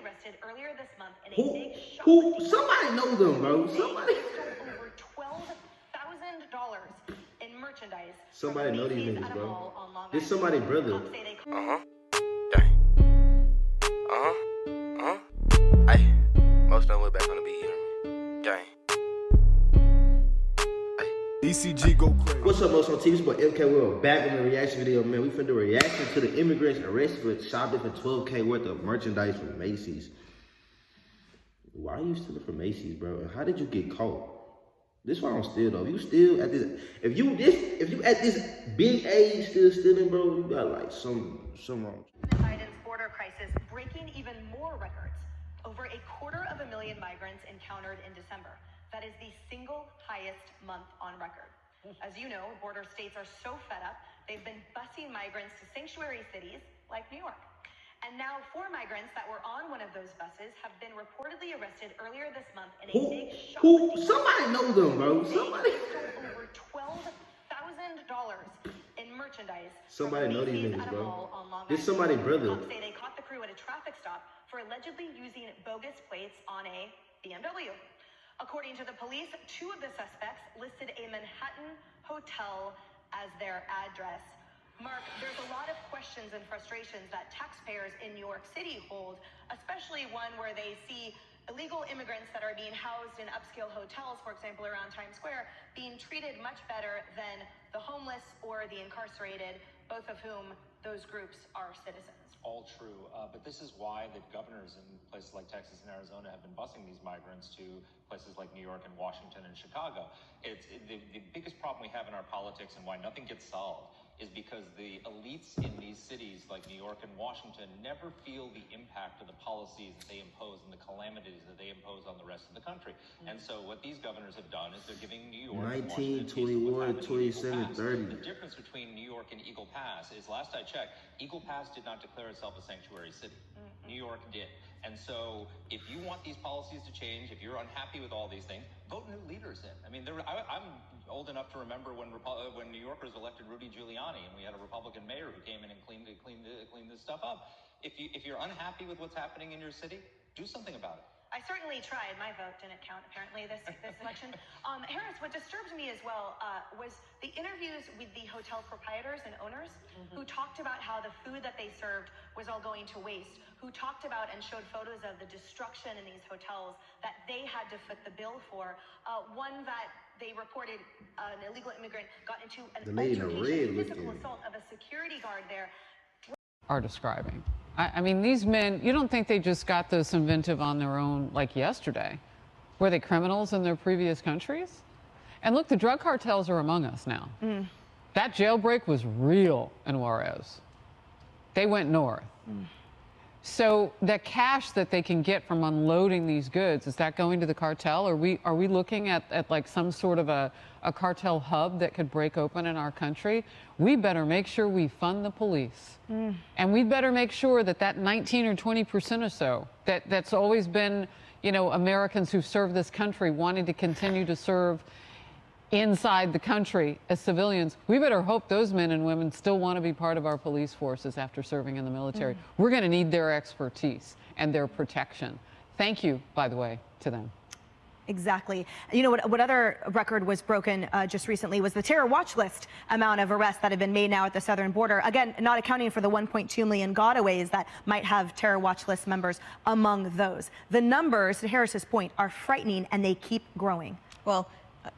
arrested earlier this month in a big Somebody knows them, bro. Somebody over $12,000 in merchandise. Somebody know these niggas, bro. This somebody's brother. Ay, most of them went back on the beat, you know? Gang. ECG go crazy. What's up, most on TV? It's about Mkwill. We're back in the reaction video, man. We finna do a reaction to the immigrants arrested for shopping for $12K worth of merchandise from Macys. Why are you stealing from Macys, bro? And how did you get caught? This why I'm still though. If you still at this, if you at this big age still stealing, bro, you got like some wrong. Biden's border crisis breaking even more records. Over 250,000 migrants encountered in December. That is the single highest month on record. As you know, border states are so fed up, they've been busing migrants to sanctuary cities like New York. And now 4 migrants that were on one of those buses have been reportedly arrested earlier this month in a big shoplifting. Somebody knows them, bro. Somebody stole over $12,000 in merchandise. Somebody know these niggas, bro. This somebody's brother. Say they caught the crew at a traffic stop for allegedly using bogus plates on a BMW. According to the police, 2 of the suspects listed a Manhattan hotel as their address. Mark, there's a lot of questions and frustrations that taxpayers in New York City hold, especially one where they see illegal immigrants that are being housed in upscale hotels, for example, around Times Square, being treated much better than the homeless or the incarcerated, both of whom those groups are citizens. All true, but this is why the governors in places like Texas and Arizona have been busing these migrants to places like New York and Washington and Chicago. The biggest problem we have in our politics and why nothing gets solved is because the elites in these cities like New York and Washington never feel the impact of the policies that they impose and the calamities that they impose on the rest of the country. And so what these governors have done is they're giving New York 19, 21, 27, 30. The difference between New York and Eagle Pass is, last I checked, Eagle Pass did not declare itself a sanctuary city. New York did. And so if you want these policies to change, if you're unhappy with all these things, vote new leaders in. I mean, I'm old enough to remember when New Yorkers elected Rudy Giuliani and we had a Republican mayor who came in and cleaned this stuff up. If you're unhappy with what's happening in your city, do something about it. I certainly tried. My vote didn't count, apparently, this election. Harris, what disturbed me as well was the interviews with the hotel proprietors and owners who talked about how the food that they served was all going to waste, who talked about and showed photos of the destruction in these hotels that they had to foot the bill for. One that they reported an illegal immigrant got into an physical assault of a security guard there. Are describing. I mean, these men, you don't think they just got this inventive on their own like yesterday? Were they criminals in their previous countries? And look, the drug cartels are among us now. That jailbreak was real in Juarez. They went north. So the cash that they can get from unloading these goods, is that going to the cartel? Are we looking at like some sort of a cartel hub that could break open in our country? We better make sure we fund the police. And we better make sure that 19 or 20% or so that's always been, you know, Americans who've served this country wanting to continue to serve inside the country as civilians, we better hope those men and women still want to be part of our police forces after serving in the military. We're going to need their expertise and their protection. Thank you, by the way, to them. Exactly. You know, what other record was broken just recently was the terror watch list amount of arrests that have been made now at the southern border. Again, not accounting for the 1.2 million gotaways that might have terror watch list members among those. The numbers, to Harris's point, are frightening and they keep growing. Well,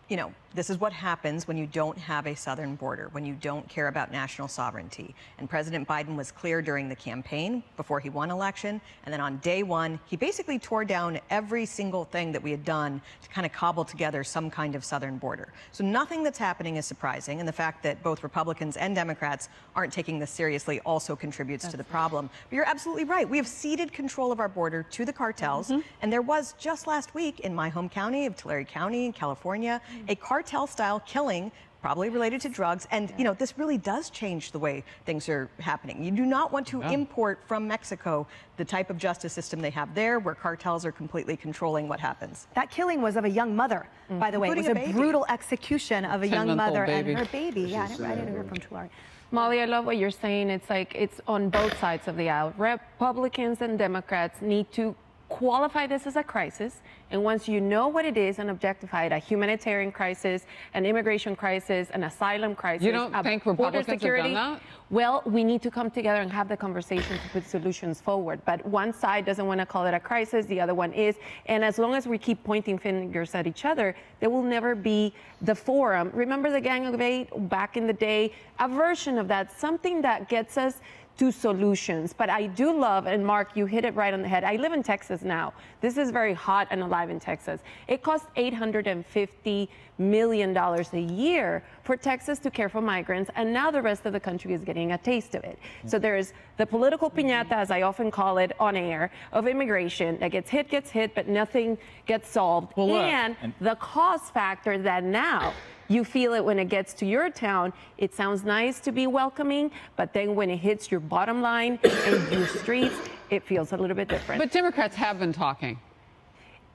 you know, this is what happens when you don't have a southern border, when you don't care about national sovereignty. And President Biden was clear during the campaign before he won election. And then on day one, he basically tore down every single thing that we had done to kind of cobble together some kind of southern border. So nothing that's happening is surprising. And the fact that both Republicans and Democrats aren't taking this seriously also contributes to the problem. But you're absolutely right. We have ceded control of our border to the cartels. And there was just last week in my home county of Tulare County in California, a cartel-style killing, probably related to drugs. And, you know, this really does change the way things are happening. You do not want to import from Mexico the type of justice system they have there, where cartels are completely controlling what happens. That killing was of a young mother, by the way. It was a brutal execution of a young mother and her baby. Yeah, I didn't hear from Tulare. Molly, I love what you're saying. It's like it's on both sides of the aisle. Republicans and Democrats need to qualify this as a crisis. And once you know what it is and objectify it, a humanitarian crisis, an immigration crisis, an asylum crisis. You don't think Republicans have done that? Well, we need to come together and have the conversation to put solutions forward. But one side doesn't want to call it a crisis, the other one is. And as long as we keep pointing fingers at each other, there will never be the forum. Remember the Gang of Eight back in the day? A version of that, something that gets us to solutions. But I do love, and Mark, you hit it right on the head. I live in Texas now. This is very hot and alive in Texas. It costs $850 million a year for Texas to care for migrants, and now the rest of the country is getting a taste of it. So there's the political piñata, as I often call it on air, of immigration that gets hit, but nothing gets solved. Well, look, and the cost factor that now you feel it when it gets to your town. It sounds nice to be welcoming, but then when it hits your bottom line and your streets, it feels a little bit different. But Democrats have been talking,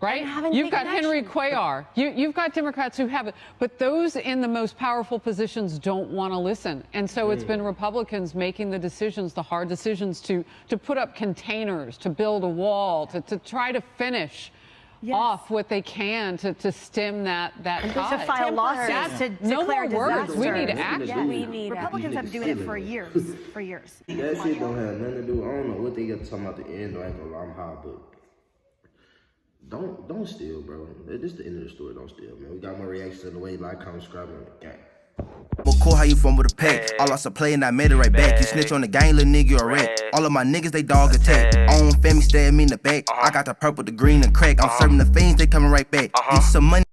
right? You've got Henry Cuellar. You've got Democrats who haven't. But those in the most powerful positions don't want to listen. And so it's been Republicans making the decisions, the hard decisions to put up containers, to build a wall, to try to finish off what they can to stem that tide. To file lawsuits to declare words. disaster. We need action. We need Republicans have been doing it for years. For years. That shit don't have nothing to do. I don't know what they got talking about the end. I ain't gonna lie, I'm high, but don't steal, bro. This is the end of the story. Don't steal, man. We got more reactions in the way. Like, comment, subscribe on the gang. Mkwill, how you from with a pack? I lost a play and I made it right back. You snitch on the gang, little nigga, you a rat. All of my niggas, they dog attack. Own family stab me in the back. I got the purple, the green, and crack. I'm serving the fiends, they coming right back. Get some money.